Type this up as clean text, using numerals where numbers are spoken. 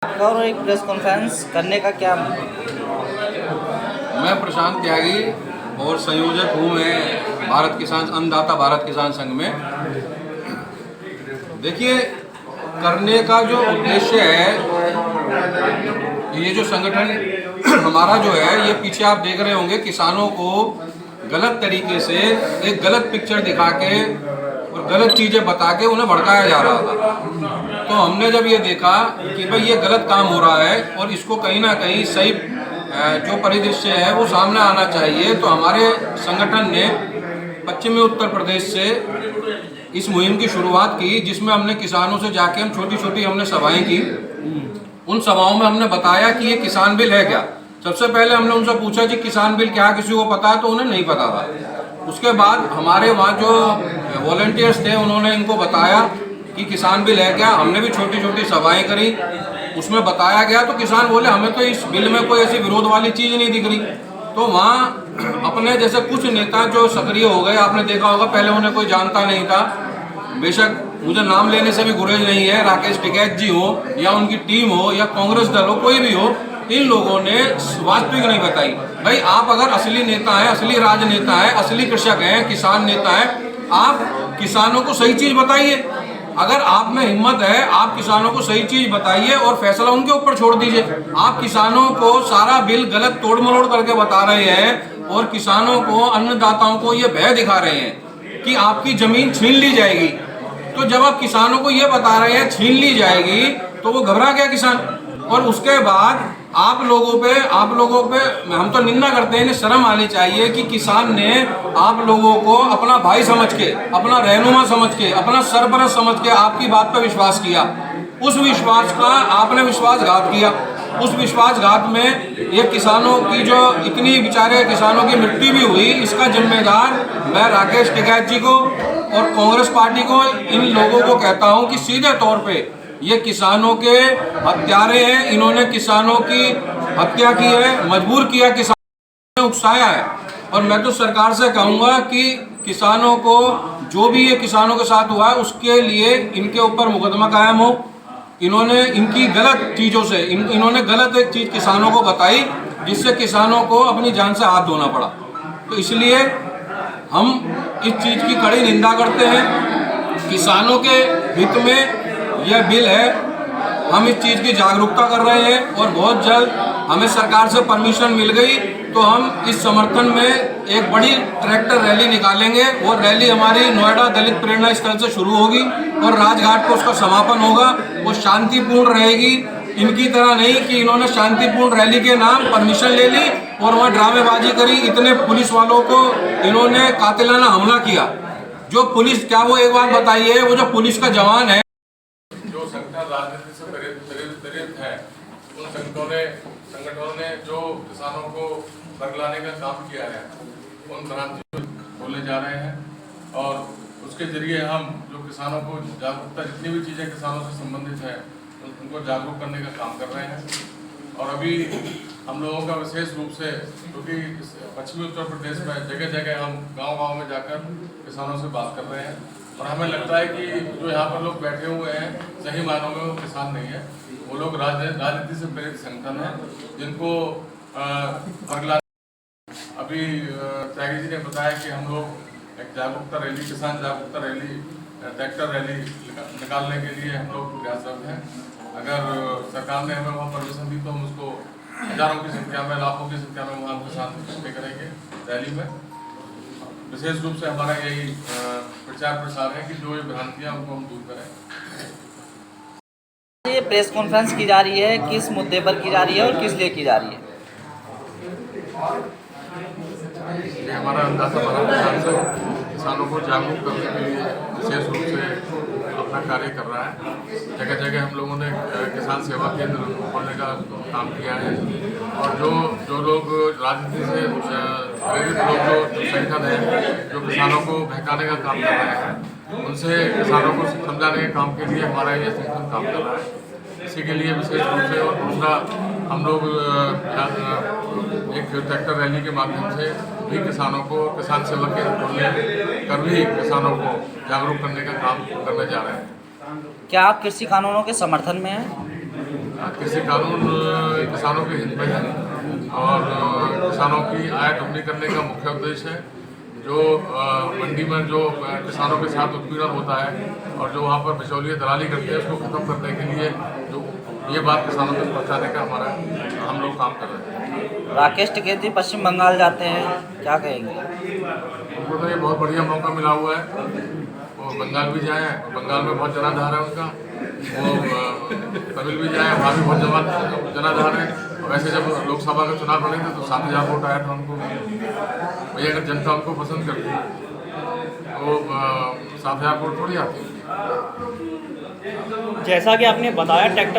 और एक press conference करने का क्या? मैं प्रशांत त्यागी और संयोजक हूँ मैं भारत किसान अन्नदाता भारत किसान संघ में। देखिए, करने का जो उद्देश्य है, ये जो संगठन हमारा जो है, ये पीछे आप देख रहे होंगे किसानों को गलत तरीके से एक गलत पिक्चर दिखा के और गलत चीज़ें बता के उन्हें भड़काया जा रहा था। तो हमने जब ये देखा कि भाई ये गलत काम हो रहा है और इसको कहीं ना कहीं सही जो परिदृश्य है वो सामने आना चाहिए, तो हमारे संगठन ने पश्चिमी उत्तर प्रदेश से इस मुहिम की शुरुआत की, जिसमें हमने किसानों से जाके हम छोटी छोटी हमने सभाएं की। उन सभाओं में हमने बताया कि ये किसान बिल है क्या। सबसे पहले हमने उनसे पूछा कि किसान बिल क्या किसी को पता है, तो उन्हें नहीं पता था। उसके बाद हमारे वहाँ जो वॉलंटियर्स थे उन्होंने इनको बताया कि किसान बिल है क्या। हमने भी छोटी छोटी सभाएं करी, उसमें बताया गया। तो किसान बोले हमें तो इस बिल में कोई ऐसी विरोध वाली चीज़ नहीं दिख रही। तो वहाँ अपने जैसे कुछ नेता जो सक्रिय हो गए, आपने देखा होगा, पहले उन्हें कोई जानता नहीं था। बेशक मुझे नाम लेने से भी गुरेज नहीं है, राकेश टिकैत जी हो या उनकी टीम हो या कांग्रेस दल हो, कोई भी हो, इन लोगों ने वास्तविक नहीं बताई। भाई आप अगर असली नेता हैं, असली राजनेता हैं, असली कृषक हैं, किसान नेता हैं, आप किसानों को सही चीज़ बताइए। अगर आप में हिम्मत है, आप किसानों को सही चीज बताइए और फैसला उनके ऊपर छोड़ दीजिए। आप किसानों को सारा बिल गलत तोड़ मरोड़ करके बता रहे हैं और किसानों को, अन्नदाताओं को ये भय दिखा रहे हैं कि आपकी जमीन छीन ली जाएगी। तो जब आप किसानों को ये बता रहे हैं छीन ली जाएगी, तो वो घबरा गया किसान। और उसके बाद आप लोगों पे हम तो निंदा करते हैं, इन्हें शर्म आनी चाहिए कि किसान ने आप लोगों को अपना भाई समझ के, अपना रहनुमा समझ के, अपना सरपरस्त समझ के आपकी बात पर विश्वास किया। उस विश्वास का आपने विश्वासघात किया। उस विश्वासघात में ये किसानों की जो इतनी बेचारे किसानों की मृत्यु भी हुई, इसका जिम्मेदार मैं राकेश टिकैत जी को और कांग्रेस पार्टी को, इन लोगों को कहता हूँ कि सीधे तौर पे ये किसानों के हत्यारे हैं। इन्होंने किसानों की हत्या की है, मजबूर किया, किसानों ने उकसाया है। और मैं तो सरकार से कहूँगा कि किसानों को, जो भी ये किसानों के साथ हुआ है, उसके लिए इनके ऊपर मुकदमा कायम हो। इन्होंने इनकी गलत चीज़ों से इन्होंने गलत एक चीज़ किसानों को बताई, जिससे किसानों को अपनी जान से हाथ धोना पड़ा। तो इसलिए हम इस चीज़ की कड़ी निंदा करते हैं। किसानों के हित में यह बिल है। हम इस चीज़ की जागरूकता कर रहे हैं और बहुत जल्द हमें सरकार से परमिशन मिल गई तो हम इस समर्थन में एक बड़ी ट्रैक्टर रैली निकालेंगे। वो रैली हमारी नोएडा दलित प्रेरणा स्थल से शुरू होगी और राजघाट को उसका समापन होगा। वो शांतिपूर्ण रहेगी। इनकी तरह नहीं कि इन्होंने शांतिपूर्ण रैली के नाम परमिशन ले ली और वहाँ ड्रामेबाजी करी। इतने पुलिस वालों को इन्होंने कातिलाना हमला किया। जो पुलिस, क्या वो एक बात बताइए, वो जो पुलिस का जवान है, राजनीति से प्रेरित है, उन संगठनों ने जो किसानों को बरगलाने का काम किया है, उन भ्रांतियों को खोले जा रहे हैं। और उसके जरिए हम जो किसानों को जागरूकता, जितनी भी चीज़ें किसानों से संबंधित है, उनको जागरूक करने का काम कर रहे हैं। और अभी हम लोगों का विशेष रूप से, क्योंकि पश्चिमी उत्तर प्रदेश में जगह जगह हम गांव में जाकर किसानों से बात कर रहे हैं और हमें लगता है कि जो यहाँ पर लोग बैठे हुए हैं, सही मायनों में वो किसान नहीं है, वो लोग राजनीति से प्रेरित संगठन है, जिनको अभी त्यागी जी ने बताया कि हम लोग एक जागरूकता रैली, किसान जागरूकता रैली, ट्रैक्टर रैली निकालने के लिए हम लोग प्रयासरत हैं। अगर सरकार ने हमें वहाँ परमिशन दी तो हम उसको हजारों की संख्या में, लाखों की संख्या में वहाँ किसान इकट्ठे करेंगे रैली में। विशेष रूप से हमारा यही प्रचार प्रसार है कि जो ये भ्रांतियाँ उनको हम दूर करें। ये प्रेस कॉन्फ्रेंस की जा रही है, किस मुद्दे पर की जा रही है और किस लिए की जा रही है? ये हमारा अन्नदाता भारत किसानों को जागरूक करने के लिए विशेष रूप से अपना कार्य कर रहा है। जगह जगह हम लोगों ने किसान सेवा केंद्र खोलने का काम किया है और जो लोग राजनीति से प्रेरित लोग, जो संगठन है जो किसानों को बहकाने का काम कर रहे हैं, उनसे किसानों को समझाने के काम के लिए हमारा ये संगठन काम कर रहा है। इसी के लिए विशेष रूप से, और दूसरा, हम लोग एक ट्रैक्टर रैली के माध्यम से भी किसानों को, किसान सेवा केंद्र खोलने कर भी किसानों को जागरूक करने का काम करने जा रहे हैं। क्या आप कृषि कानूनों के समर्थन में हैं? कृषि कानून किसानों के हित में है और किसानों की आय दोगुनी करने का मुख्य उद्देश्य है। जो मंडी में जो किसानों के साथ उत्पीड़न होता है और जो वहाँ पर बिचौलिए दलाली करते हैं उसको खत्म करने के लिए जो ये बात किसानों तक पहुँचाने का हम लोग काम कर रहे हैं। राकेश टिकैत पश्चिम बंगाल जाते हैं, क्या कहेंगे? उनको तो ये बहुत बढ़िया मौका मिला हुआ है, वो बंगाल भी जाए, बंगाल में बहुत जनाधार है उनका, वो तमिल भी जाए, वहाँ भी बहुत जनाधार है। वैसे जब लोकसभा का चुनाव लड़े थे तो 7,000 वोट आया था उनको। भैया अगर जनता उनको पसंद करती तो 7,000 वोट थोड़ी आती। जैसा कि आपने बताया ट्रैक्टर